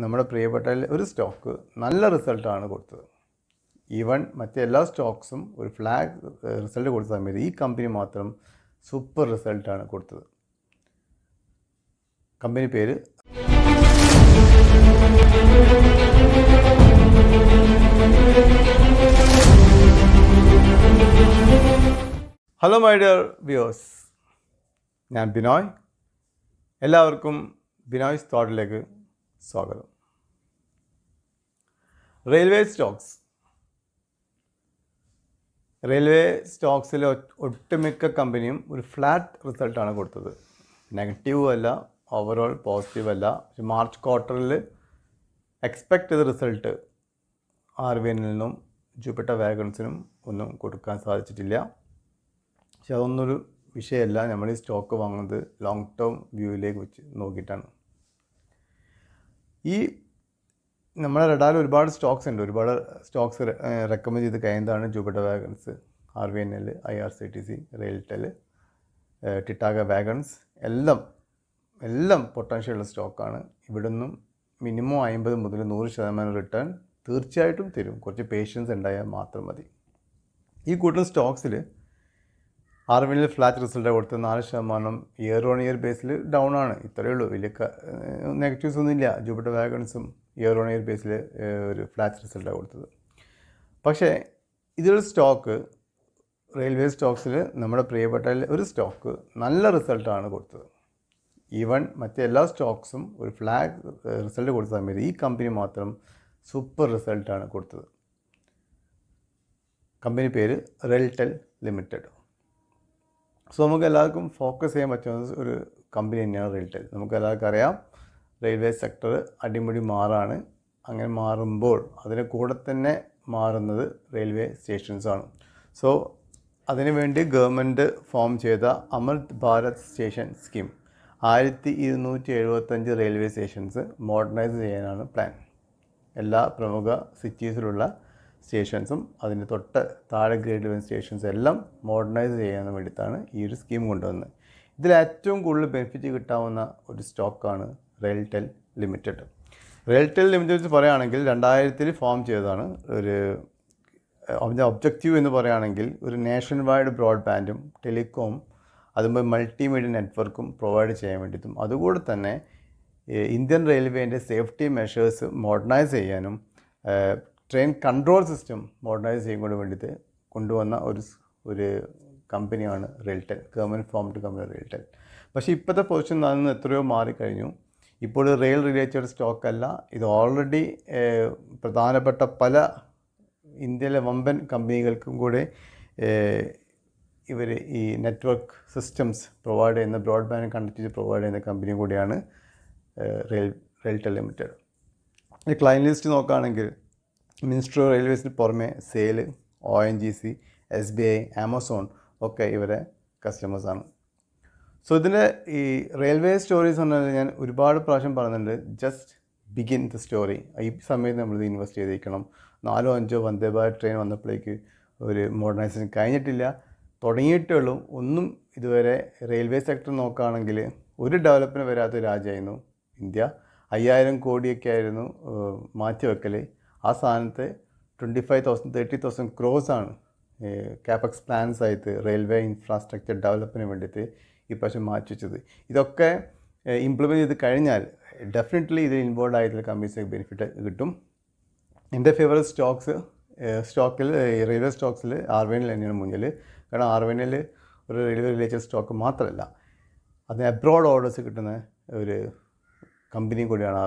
നമ്മുടെ പ്രിയപ്പെട്ട ഒരു സ്റ്റോക്ക് നല്ല റിസൾട്ടാണ് കൊടുത്തത്. ഈവൻ മറ്റെല്ലാ സ്റ്റോക്സും ഒരു ഫ്ലാഗ് റിസൾട്ട് കൊടുത്ത സമയത്ത് ഈ കമ്പനി മാത്രം സൂപ്പർ റിസൾട്ടാണ് കൊടുത്തത്. കമ്പനി പേര് ഹലോ മൈ ഡിയർ വ്യൂവേഴ്സ്, ഞാൻ ബിനോയ്. എല്ലാവർക്കും ബിനോയ്സ് തോട്ടിലേക്ക് സ്വാഗതം. റെയിൽവേ സ്റ്റോക്സിലെ ഒട്ടുമിക്ക കമ്പനിയും ഒരു ഫ്ലാറ്റ് റിസൾട്ടാണ് കൊടുത്തത്. നെഗറ്റീവും അല്ല, ഓവറോൾ പോസിറ്റീവ് അല്ല. പക്ഷെ മാർച്ച് ക്വാർട്ടറിൽ എക്സ്പെക്റ്റ് ചെയ്ത റിസൾട്ട് ആർവിഎല്ലിനും ജൂപ്പിറ്റർ വാഗൺസിനും ഒന്നും കൊടുക്കാൻ സാധിച്ചിട്ടില്ല. പക്ഷെ അതൊന്നൊരു വിഷയമല്ല. നമ്മൾ ഈ സ്റ്റോക്ക് വാങ്ങുന്നത് ലോങ് ടേം വ്യൂവിലേക്ക് വെച്ച് നോക്കിയിട്ടാണ്. ഈ നമ്മുടെ റഡാറിൽ ഒരുപാട് സ്റ്റോക്സ് ഉണ്ട്. ഒരുപാട് സ്റ്റോക്സ് റെക്കമെൻഡ് ചെയ്ത് കഴിഞ്ഞതാണ് Jupiter Wagons, RVNL, IRCTC, RailTel, Titagarh Wagons. എല്ലാം പൊട്ടൻഷ്യലുള്ള സ്റ്റോക്കാണ്. ഇവിടെ നിന്നും മിനിമം 50 മുതൽ 100% റിട്ടേൺ തീർച്ചയായിട്ടും തരും. കുറച്ച് പേഷ്യൻസ് ഉണ്ടായാൽ മാത്രം മതി. ഈ കൂട്ടുന്ന സ്റ്റോക്സിൽ ആർവിഎൻഎൽ ഫ്ലാറ്റ് റിസൾട്ട് കൊടുത്ത് 4% year on year Basil down ആണ്. ഇത്രയേ ഉള്ളൂ, വലിയ നെഗറ്റീവ്സ് ഒന്നുമില്ല. ജൂപ്പിറ്റർ വാഗൺസും ഇയർ ഓൺ ഇയർ ബേസിൽ ഒരു ഫ്ലാറ്റ് റിസൾട്ടാണ് കൊടുത്തത്. പക്ഷേ ഇതൊരു സ്റ്റോക്ക്, റെയിൽവേ സ്റ്റോക്സിൽ നമ്മുടെ പ്രിയപ്പെട്ട ഒരു സ്റ്റോക്ക് നല്ല റിസൾട്ടാണ് കൊടുത്തത്. ഈവൻ മറ്റെല്ലാ സ്റ്റോക്സും ഒരു ഫ്ലാഗ് റിസൾട്ട് കൊടുത്ത സമയത്ത് ഈ കമ്പനി മാത്രം സൂപ്പർ റിസൾട്ടാണ് കൊടുത്തത്. കമ്പനി പേര് റെയിൽടെൽ ലിമിറ്റഡ്. സോ നമുക്ക് എല്ലാവർക്കും ഫോക്കസ് ചെയ്യാൻ പറ്റുന്ന ഒരു കമ്പനി തന്നെയാണ് റെയിൽടെൽ. നമുക്ക് എല്ലാവർക്കും അറിയാം, റെയിൽവേ സെക്ടർ അടിമുടി മാറാണ്. അങ്ങനെ മാറുമ്പോൾ അതിന് കൂടെ തന്നെ മാറുന്നത് റെയിൽവേ സ്റ്റേഷൻസാണ്. സോ അതിനുവേണ്ടി ഗവൺമെൻറ് ഫോം ചെയ്ത Amrit Bharat station scheme 1275 railway stations modernise ചെയ്യാനാണ് പ്ലാൻ. എല്ലാ പ്രമുഖ സിറ്റീസിലുള്ള സ്റ്റേഷൻസും അതിൻ്റെ തൊട്ട് താഴെ ഗ്രേഡ് ലെവൽ സ്റ്റേഷൻസ് എല്ലാം മോഡേണൈസ് ചെയ്യാൻ വേണ്ടിയിട്ടാണ് ഈ ഒരു സ്കീം കൊണ്ടുവന്നത്. ഇതിൽ ഏറ്റവും കൂടുതൽ ബെനിഫിറ്റ് കിട്ടാവുന്ന ഒരു സ്റ്റോക്കാണ് റെയിൽടെൽ ലിമിറ്റഡ്. റെയിൽടെൽ ലിമിറ്റഡ് പറയുകയാണെങ്കിൽ 2000 ഫോം ചെയ്തതാണ്. അതിൻ്റെ ഒബ്ജക്റ്റീവ് എന്ന് പറയുകയാണെങ്കിൽ ഒരു നേഷൻ വൈഡ് ബ്രോഡ്ബാൻഡും ടെലികോം, അതുപോലെ മൾട്ടിമീഡിയ നെറ്റ്വർക്കും പ്രൊവൈഡ് ചെയ്യാൻ വേണ്ടിയിട്ടും അതുകൂടെ തന്നെ ഇന്ത്യൻ റെയിൽവേൻ്റെ സേഫ്റ്റി മെഷേഴ്സ് മോഡേണൈസ് ചെയ്യാനും ട്രെയിൻ കൺട്രോൾ സിസ്റ്റം മോഡേണൈസ് ചെയ്യാൻ കൂടി വേണ്ടിയിട്ട് കൊണ്ടുവന്ന ഒരു കമ്പനിയാണ് RailTel, government formed company RailTel. പക്ഷേ ഇപ്പോഴത്തെ പൊസിഷൻ നിന്ന് എത്രയോ മാറിക്കഴിഞ്ഞു. ഇപ്പോൾ റെയിൽ റിലേറ്റഡ് സ്റ്റോക്കല്ല, ഇത് ഓൾറെഡി പ്രധാനപ്പെട്ട പല ഇന്ത്യയിലെ വമ്പൻ കമ്പനികൾക്കും കൂടെ ഇവർ ഈ നെറ്റ്വർക്ക് സിസ്റ്റംസ് പ്രൊവൈഡ് ചെയ്യുന്ന, ബ്രോഡ്ബാൻഡ് കണക്ടിവിറ്റി പ്രൊവൈഡ് ചെയ്യുന്ന കമ്പനിയും കൂടിയാണ് റെയിൽടെൽ ലിമിറ്റഡ്. ഈ ക്ലയൻറ്റ് ലിസ്റ്റ് നോക്കുകയാണെങ്കിൽ മിനിസ്ട്രി ഓഫ് റെയിൽവേസിന് പുറമെ സെയിൽ, ONGC, SBI, ആമസോൺ ഒക്കെ ഇവരെ കസ്റ്റമേഴ്സാണ്. സോ ഇതിൻ്റെ ഈ റെയിൽവേ സ്റ്റോറീസ് പറഞ്ഞാൽ ഞാൻ ഒരുപാട് പ്രാവശ്യം പറയുന്നുണ്ട്, ജസ്റ്റ് ബിഗിൻ ദ സ്റ്റോറി. ഈ സമയത്ത് നമ്മളിത് ഇൻവെസ്റ്റ് ചെയ്തിരിക്കണം. 4-5 വന്ദേ ഭാരത് ട്രെയിൻ വന്നപ്പോഴേക്ക് ഒരു മോഡേണൈസേഷൻ കഴിഞ്ഞിട്ടില്ല, തുടങ്ങിയിട്ടേ ഉള്ളൂ. ഒന്നും ഇതുവരെ റെയിൽവേ സെക്ടർ നോക്കുകയാണെങ്കിൽ ഒരു ഡെവലപ്മെൻറ്റ് വരാത്ത രാജ്യമായിരുന്നു ഇന്ത്യ. 5000 കോടിയൊക്കെ ആയിരുന്നു മാറ്റിവെക്കൽ. ആ സ്ഥാനത്ത് 25,000-30,000 ക്രോസാണ് കാപെക്സ് പ്ലാൻസ് ആയിട്ട് റെയിൽവേ ഇൻഫ്രാസ്ട്രക്ചർ ഡെവലപ്പിന് വേണ്ടിയിട്ട് ഈ പ്രാവശ്യം മാറ്റി വെച്ചത്. ഇതൊക്കെ ഇംപ്ലിമെൻറ്റ് ചെയ്ത് കഴിഞ്ഞാൽ ഡെഫിനറ്റ്ലി ഇതിൽ ഇൻവോൾവ് ആയിട്ടുള്ള കമ്പനീസിന് ബെനിഫിറ്റ് കിട്ടും. എൻ്റെ ഫേവറേറ്റ് സ്റ്റോക്കിൽ റെയിൽവേ സ്റ്റോക്സിൽ ആർവിഎൻഎൽ തന്നെയാണ് മുന്നിൽ. കാരണം ആർവിഎൻഎൽ ഒരു റെയിൽവേ റിലേറ്റഡ് സ്റ്റോക്ക് മാത്രമല്ല, അതിന് അബ്രോഡ് ഓർഡേഴ്സ് കിട്ടുന്ന ഒരു കമ്പനിയും കൂടിയാണ്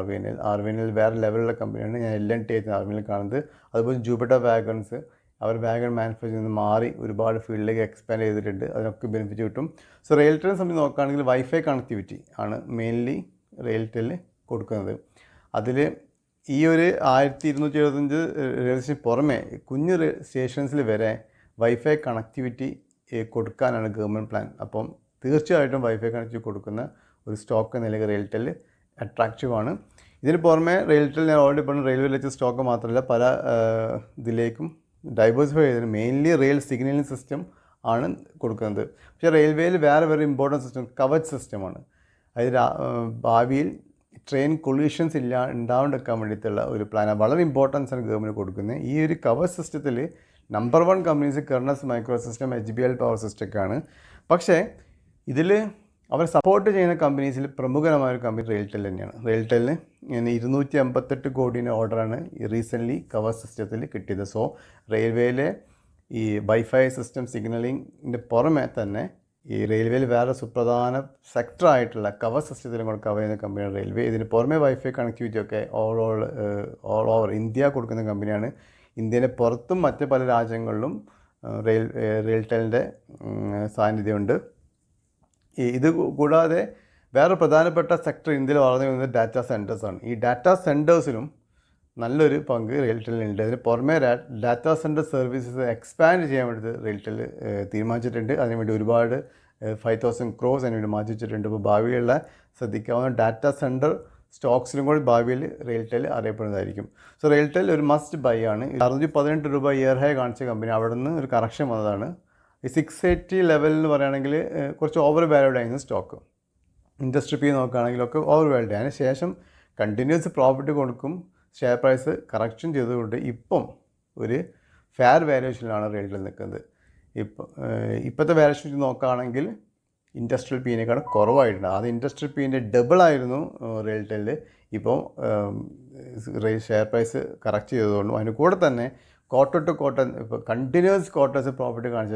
ആർവിഎൻഎൽ വേറെ ലെവലുള്ള കമ്പനിയാണ്. ഞാൻ LNT ആയിട്ട് ആർവിഎൻഎൽ കാണുന്നത്. അതുപോലെ ജൂപ്പിറ്റർ വാഗൺസ്, അവർ വാഗൺ മാനുഫാക്ചറിൽ നിന്ന് മാറി ഒരുപാട് ഫീൽഡിലേക്ക് എക്സ്പാൻഡ് ചെയ്തിട്ടുണ്ട്. അതിനൊക്കെ ബെനിഫിറ്റ് കിട്ടും. സോ റെയിൽടെലിനെ സംബന്ധിച്ച് നോക്കുകയാണെങ്കിൽ വൈഫൈ കണക്ടിവിറ്റി ആണ് മെയിൻലി റെയിൽടെലിന് കൊടുക്കുന്നത്. അതിൽ ഈ ഒരു 1275 റെയിൽവേ സ്റ്റേഷൻ പുറമെ കുഞ്ഞു സ്റ്റേഷൻസിൽ വരെ വൈഫൈ കണക്ടിവിറ്റി കൊടുക്കാനാണ് ഗവൺമെൻറ് പ്ലാൻ. അപ്പം തീർച്ചയായിട്ടും വൈഫൈ കണക്ടിവിറ്റി കൊടുക്കുന്ന ഒരു സ്റ്റോക്ക് എന്ന നിലയിൽ റെയിൽടെൽ അട്രാക്റ്റീവാണ്. ഇതിന് പുറമെ റെയിൽടെൽ ഞാൻ ഓൾറെഡി പറഞ്ഞ റെയിൽവേ റിലേറ്റഡ് സ്റ്റോക്ക് മാത്രമല്ല, പല ഇതിലേക്കും ഡൈവേഴ്സിഫൈ ചെയ്തത് മെയിൻലി റെയിൽ സിഗ്നലിംഗ് സിസ്റ്റം ആണ് കൊടുക്കുന്നത്. പക്ഷേ റെയിൽവേയിൽ വേറെ ഇമ്പോർട്ടൻറ്റ് സിസ്റ്റം കവച് സിസ്റ്റമാണ്. അതിൽ ഭാവിയിൽ ട്രെയിൻ കൊളീഷൻസ് ഉണ്ടാവാണ്ടിരിക്കാൻ വേണ്ടിയിട്ടുള്ള ഒരു പ്ലാനാണ്. വളരെ ഇമ്പോർട്ടൻസ് ആണ് ഗവൺമെൻറ് കൊടുക്കുന്നത്. ഈ ഒരു കവർ സിസ്റ്റത്തിൽ number 1 companies Kernex micro system, HBL power സിസ്റ്റമൊക്കെയാണ്. പക്ഷേ ഇതിൽ അവർ സപ്പോർട്ട് ചെയ്യുന്ന കമ്പനീസിൽ പ്രമുഖമായ ഒരു കമ്പനി റെയിൽടെൽ തന്നെയാണ്. റെയിൽടെല്ലിന് 258 കോടിയുടെ ഓർഡറാണ് റീസെൻ്റ്ലി കവർ സിസ്റ്റത്തിൽ കിട്ടിയത്. സോ റെയിൽവേയിലെ ഈ വൈഫൈ സിസ്റ്റം സിഗ്നലിങ്ങിൻ്റെ പുറമെ തന്നെ ഈ റെയിൽവേയിൽ വേറെ സുപ്രധാന സെക്ടറായിട്ടുള്ള കവർ സിസ്റ്റത്തിലും കൂടെ കവർ ചെയ്യുന്ന കമ്പനിയാണ് റെയിൽവേ. ഇതിന് പുറമെ വൈഫൈ കണക്ടിവിറ്റി ഒക്കെ ഓൾ ഓവർ ഇന്ത്യ കൊടുക്കുന്ന കമ്പനിയാണ്. ഇന്ത്യയുടെ പുറത്തും മറ്റ് പല രാജ്യങ്ങളിലും റെയിൽടെല്ലിൻ്റെ സാന്നിധ്യമുണ്ട്. ഇത് കൂടാതെ വേറെ പ്രധാനപ്പെട്ട സെക്ടർ ഇന്ത്യയിൽ വളർന്നു വരുന്നത് ഡാറ്റാ സെൻറ്റേഴ്സാണ്. ഈ ഡാറ്റാ സെൻറ്റേഴ്സിലും നല്ലൊരു പങ്ക് റെയിൽടെല്ലിനുണ്ട്. അതിന് പുറമെ ഡാറ്റാ സെൻറ്റർ സർവീസസ് എക്സ്പാൻഡ് ചെയ്യാൻ വേണ്ടി റെയിൽടെൽ തീരുമാനിച്ചിട്ടുണ്ട്. അതിനുവേണ്ടി ഒരുപാട് 5,000 crores അതിനുവേണ്ടി മാറ്റി വെച്ചിട്ടുണ്ട്. ഇപ്പോൾ ഭാവിയുള്ള ശ്രദ്ധിക്കാവുന്ന ഡാറ്റാ സെൻറ്റർ സ്റ്റോക്സിലും കൂടി ഭാവിയിൽ റെയിൽടെൽ അറിയപ്പെടുന്നതായിരിക്കും. സോ റെയിൽടെൽ ഒരു മസ്റ്റ് ബൈ ആണ്. 618 രൂപ ഇയർ ഹൈ കാണിച്ച കമ്പനി അവിടെ നിന്ന് ഒരു കറക്ഷൻ വന്നതാണ്. ഈ 680 ലെവലിൽ എന്ന് പറയുകയാണെങ്കിൽ കുറച്ച് ഓവർ വാല്യൂഡ് ആയിരുന്നു സ്റ്റോക്ക്. ഇൻഡസ്ട്രി പി നോക്കുകയാണെങ്കിലൊക്കെ ഓവർ വാല്യൂഡ്. അതിന് ശേഷം കണ്ടിന്യൂസ് പ്രോഫിറ്റ് കൊടുക്കും. ഷെയർ പ്രൈസ് കറക്ഷൻ ചെയ്തുകൊണ്ട് ഇപ്പം ഒരു ഫെയർ വാല്യൂഷനിലാണ് റെയിൽടെൽ നിൽക്കുന്നത്. ഇപ്പോഴത്തെ വാല്യൂഷൻ നോക്കുകയാണെങ്കിൽ ഇൻഡസ്ട്രിയൽ പീനേക്കാൾ കുറവായിട്ടുണ്ട്. അത് ഇൻഡസ്ട്രിയൽ പീൻ്റെ ഡബിളായിരുന്നു റെയിൽടെല്ലിൽ. ഇപ്പോൾ ഷെയർ പ്രൈസ് കറക്റ്റ് ചെയ്തതുകൊണ്ടും അതിന് കൂടെ തന്നെ ക്വാർട്ടർ ടു ക്വാർട്ടർ ഇപ്പോൾ കണ്ടിന്യൂസ് ക്വാർട്ടേഴ്സ് പ്രോഫിറ്റ് കാണിച്ച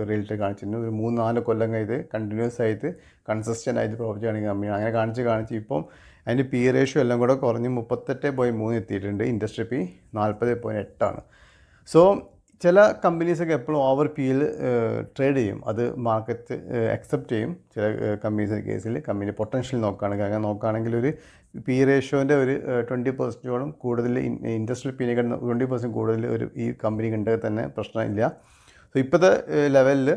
റെയിൽടെൽ കാണിച്ചിട്ടുണ്ട്. ഒരു 3-4 കൊല്ലം കഴിഞ്ഞ് കണ്ടിന്യൂസ് ആയിട്ട് കൺസിസ്റ്റൻ്റ് ആയിട്ട് പ്രോഫിറ്റ് കാണിക്കുന്ന കമ്പനിയാണ്. അങ്ങനെ കാണിച്ച് ഇപ്പം അതിൻ്റെ പി റേഷ്യോ എല്ലാം കൂടെ കുറഞ്ഞ് 38.3 എത്തിയിട്ടുണ്ട്. ഇൻഡസ്ട്രി പി 40.8 ആണ്. സോ ചില കമ്പനീസൊക്കെ എപ്പോഴും ഓവർ പിയിൽ ട്രേഡ് ചെയ്യും. അത് മാർക്കറ്റ് അക്സെപ്റ്റ് ചെയ്യും. ചില കമ്പനീസിൻ്റെ കേസിൽ കമ്പനി പൊട്ടൻഷ്യൽ നോക്കുകയാണെങ്കിൽ അങ്ങനെ നോക്കുകയാണെങ്കിൽ ഒരു പി റേഷ്യോൻ്റെ ഒരു 20% കൂടുതൽ ഇൻഡസ്ട്രിയൽ പീനേക്കാൾ 20% കൂടുതൽ ഈ കമ്പനിക്ക് ഉണ്ടെങ്കിൽ തന്നെ പ്രശ്നമില്ല. സോ ഇപ്പോഴത്തെ ലെവലിൽ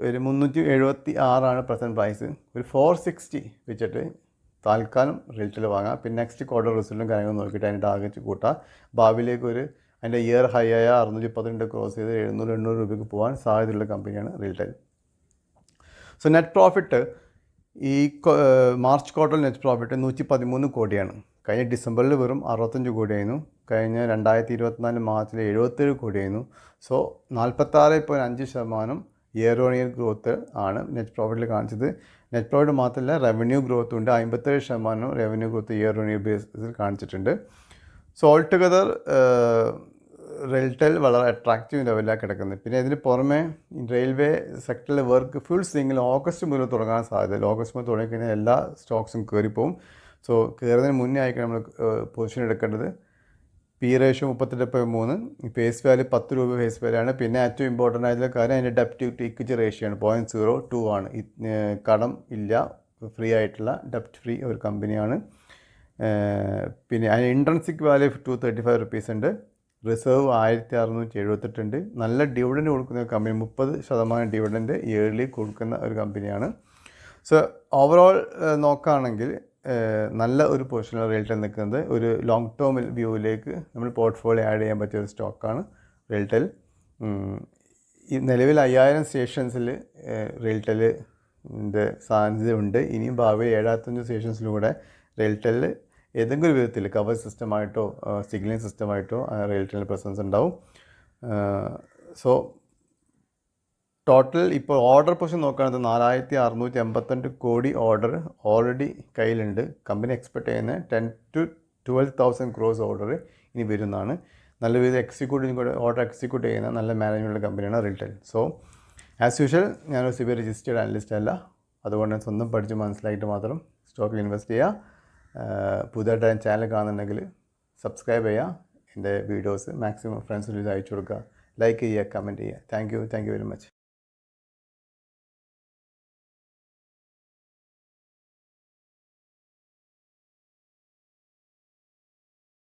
ഒരു 376 പ്രസൻറ്റ് പ്രൈസ്. ഒരു 460 വെച്ചിട്ട് താൽക്കാലം റെയിൽടെൽ വാങ്ങാം. പിന്നെ നെക്സ്റ്റ് ക്വാർട്ടർ റിസൾട്ടും കാര്യങ്ങളും നോക്കിയിട്ട് അതിൻ്റെ ടാർഗറ്റ് കൂട്ടാം. ഭാവിയിലേക്ക് അതിൻ്റെ ഇയർ ഹൈ ആയ 612 ക്രോസ് ചെയ്ത് 700-800 രൂപയ്ക്ക് പോകാൻ സാധ്യതയുള്ള കമ്പനിയാണ് റെയിൽടെൽ. സോ നെറ്റ് പ്രോഫിറ്റ് ഈ മാർച്ച് ക്വാർട്ടറിൽ നെറ്റ് പ്രോഫിറ്റ് 113 കോടിയാണ്. കഴിഞ്ഞ ഡിസംബറിൽ വെറും 65 കോടിയായിരുന്നു. കഴിഞ്ഞ 2024 മാർച്ചിൽ 77 കോടിയായിരുന്നു. So 46.5% year on year growth ആണ് നെറ്റ് പ്രോഫിറ്റിൽ കാണിച്ചത്. നെറ്റ് പ്രോഫിറ്റ് മാത്രമല്ല റവന്യൂ ഗ്രോത്ത് ഉണ്ട്. 57% revenue growth year on year ബേസിൽ കാണിച്ചിട്ടുണ്ട്. സോ ഓൾ ടുഗദർ റെയിൽടെൽ വളരെ അട്രാക്റ്റീവ് ലെവലിലാണ് കിടക്കുന്നത്. പിന്നെ ഇതിന് പുറമെ റെയിൽവേ സെക്ടറിലെ വർക്ക് ഫുൾ സ്വിങ്ങിൽ ഓഗസ്റ്റ് മുതൽ തുടങ്ങാൻ സാധ്യത. ഓഗസ്റ്റ് മുതൽ തുടങ്ങിക്കഴിഞ്ഞാൽ എല്ലാ സ്റ്റോക്സും കയറിപ്പോവും. സോ കയറുന്നതിന് മുന്നേ ആയിരിക്കും നമ്മൾ പൊസിഷൻ എടുക്കേണ്ടത്. പി റേഷ്യോ 38.3, ഫേസ് വാല്യൂ 10 രൂപ ഫേസ് വാല്യൂ ആണ്. പിന്നെ ഏറ്റവും ഇമ്പോർട്ടൻ്റ് ആയിട്ടുള്ള കാര്യം അതിൻ്റെ ഡെപ്റ്റ് ടു ഇക്വിറ്റി റേഷ്യോ ആണ് 0.02 ആണ്. കടം ഇല്ല, ഫ്രീ ആയിട്ടുള്ള ഡെപ്റ്റ് ഫ്രീ ഒരു കമ്പനിയാണ്. പിന്നെ അതിന് ഇൻട്രൻസിക് വാല്യൂ 235 റുപ്പീസ് ഉണ്ട്. റിസർവ് 1678 ഉണ്ട്. നല്ല ഡിവിഡൻഡ് കൊടുക്കുന്ന കമ്പനി, 30% ഡിവിഡൻഡ് ഇയർലി കൊടുക്കുന്ന ഒരു കമ്പനിയാണ്. സോ ഓവറോൾ നോക്കുകയാണെങ്കിൽ നല്ല ഒരു പൊസിഷനിൽ റെയിൽടെൽ നിൽക്കുന്നത്. ഒരു ലോങ് ടേം വ്യൂവിലേക്ക് നമ്മൾ പോർട്ട്ഫോളിയോ ആഡ് ചെയ്യാൻ പറ്റിയ ഒരു സ്റ്റോക്കാണ് റെയിൽടെൽ. ഈ നിലവിൽ 5000 സ്റ്റേഷൻസിൽ റെയിൽടെല്ലിൻ്റെ സാന്നിധ്യമുണ്ട്. ഇനിയും ഭാവിയിൽ 75 സ്റ്റേഷൻസിലൂടെ റെയിൽടെല്ലിൽ ഏതെങ്കിലും ഒരു വിധത്തിൽ കവർ സിസ്റ്റമായിട്ടോ സിഗ്നലിംഗ് സിസ്റ്റമായിട്ടോ റെയിൽടെല്ലിൻ്റെ പ്രസൻസ് ഉണ്ടാവും. സോ ടോട്ടൽ ഇപ്പോൾ ഓർഡർ പൊസിഷൻ നോക്കുകയാണെങ്കിൽ 4682 കോടി ഓർഡർ ഓൾറെഡി കയ്യിലുണ്ട്. കമ്പനി എക്സ്പെക്ട് ചെയ്യുന്ന 10,000 to 12,000 crores ഓർഡർ ഇനി വരുന്നതാണ്. നല്ല വിധം ഓർഡർ എക്സിക്യൂട്ട് ചെയ്യുന്ന നല്ല മാനേജ്മെൻറ്റ് കമ്പനിയാണ് റെയിൽടെൽ. സോ ആസ് യൂഷ്വൽ ഞാനൊരു സിബിഐ രജിസ്റ്റേർഡ് അനലിസ്റ്റ് അല്ല. അതുകൊണ്ട് സ്വന്തം പഠിച്ച് മനസ്സിലായിട്ട് മാത്രം സ്റ്റോക്കിൽ ഇൻവെസ്റ്റ് ചെയ്യുക. പുതിയതായിട്ട് ചാനൽ കാണുന്നുണ്ടെങ്കിൽ സബ്സ്ക്രൈബ് ചെയ്യുക. എൻ്റെ വീഡിയോസ് മാക്സിമം ഫ്രണ്ട്സിന് അയച്ചു കൊടുക്കുക. ലൈക്ക് ചെയ്യുക, കമൻറ്റ് ചെയ്യുക. Thank you very much.